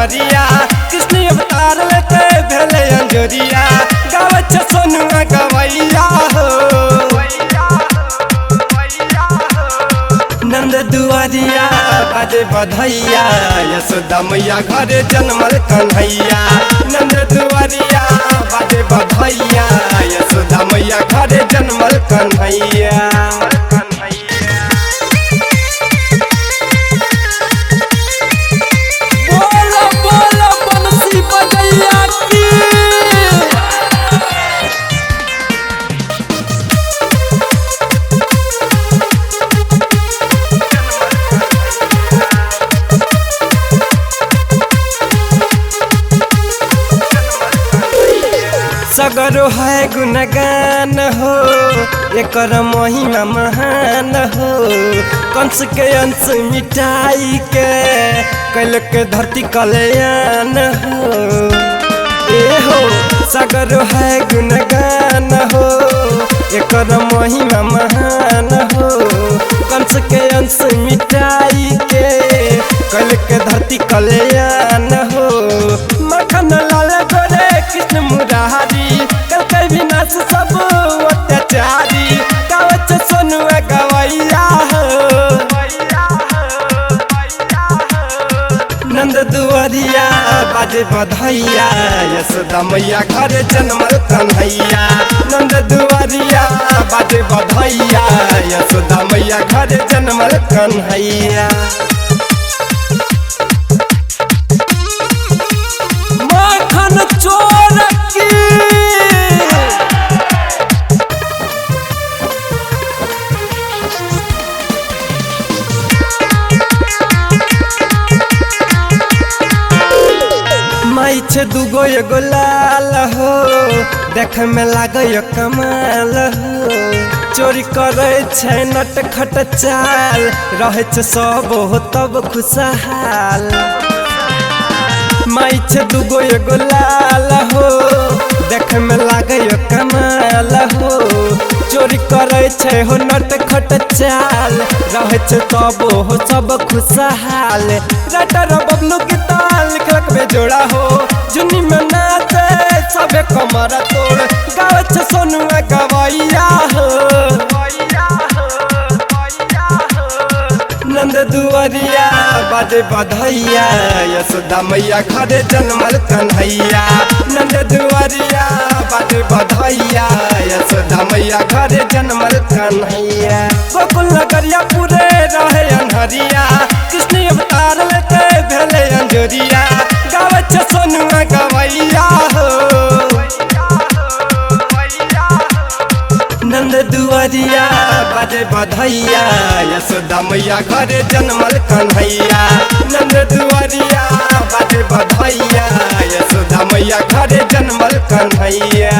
अनहरिया कृष्ण अवतार लेके भेले अंजोरिया गावे छ सोनू गवैया हो नंद दुआरिया बाजे बधैया यशोदा मैया घरे जन्मल कन्हैया नंद दुआरिया बाजे बधैया यशोदा मैया घरे जन्मल कन्हैया सगरो है गुणगान हो एकर महिमा महान हो कंस के अंश मिटाई के कैल के धरती कल्याण हो ए हो सगरो है गुणगान हो एकर महिमा महान हो कंस के अंश मिटाई के कैल के धरती कल्याण हो मखन लाल गोरे कृष्ण मुरारी कल के विनाश सब अत्याचारी गावे छ सोनू गवैया हो नंद दुआरिया बाजे बधैया यशोदा मैया घरे जन्मल कन्हैया नंद दुआरिया बाजे बधैया यशोदा मैया घरे जन्मल कन्हैया माई छे दुगो एगो लाल हो देख में लागे कमाल हो चोरी करे छे नटखट चाल रहे छे सब हो तब खुशहाल माई छे दुगो एगो लाल हो देख में लागे कमाल हो चोरी करे छे हो नटखट चाल रहे छे तब हो सब खुशहाल रटर बबलू की ताल लिखलक में जोड़ा हो जुनी में नाचे सबे कमर तोड़ गावे छ सोनू गवैया हो नंद दुआरिया बाजे बधैया यशोदा मैया घरे जन्मल कन्हैया नंद दुआरिया बाजे बधैया यशोदा मैया घरे जन्मल कन्हैया गोकुल नगरिया पूरे रहे अनहरिया कृष्ण अवतार लेके भेले अंजोरिया गावे छ सोनू गवैया हो नंद दुआरिया बाजे बधैया यशोदा मैया घरे जन्मल कन्हैया नंद दुआरिया बाजे बधैया यशोदा मैया घरे जन्मल कन्हैया।